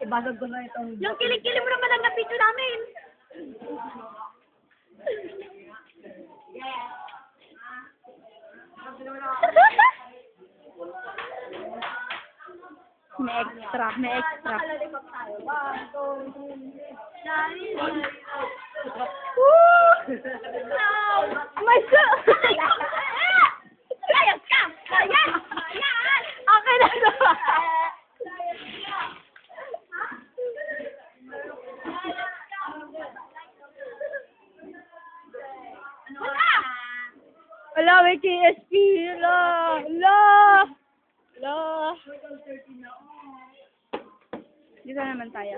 Ibasag ko na itong... Yung kilig-kilig mo naman ang na-video namin. May extra, may extra. Woo! My God! Ayos ka! Ayan! Ayan! Okay na to. Wala, may KSP. Wala. Wala. Wala. Dito naman tayo.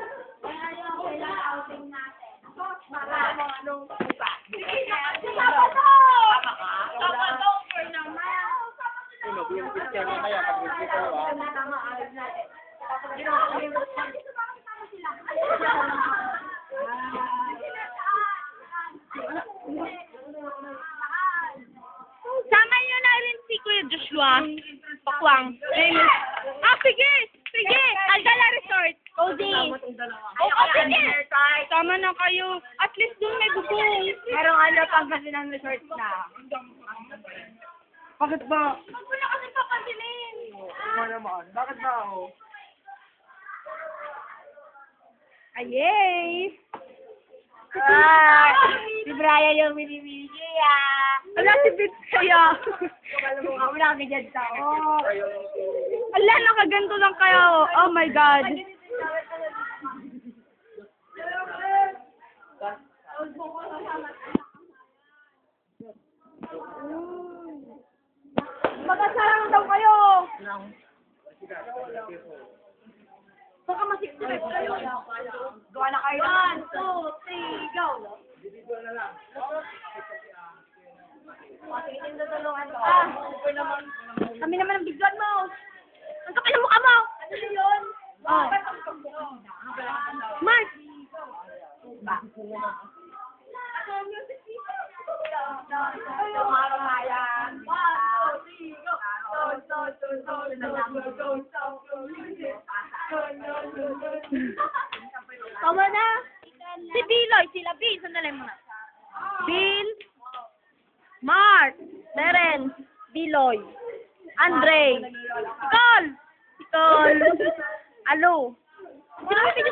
Sama nyo na rin si Kuya Joshua. Pakwang. Ah, sige! Sige! Aldala Resort. Cozy. Oh, sige! Sama na kayo. At least doon may bubong. Merong ano pang kasi ng resort na. Bakit ba? Huwag mo na kasi papasilin. Ano naman? Bakit ba ako? Ayay! Si Brian yung minimili ah. Ala, si Bits kaya. Wala ka dyan sa ako. Ala, nakaganto lang kaya. Oh my God. Magkasarang daw kayo. Baka masikip. Gawa na kayo. 1, 2, 3, go. Kami naman ang bigyan mo. Ang kapal ang mukha mo. Ano yun? Oh. Mark. Tama na. Si Biloy, sila Bill. Sandali mo na. Bill, Mark, Terence, Biloy, Andre, Nicole, Alo. Sino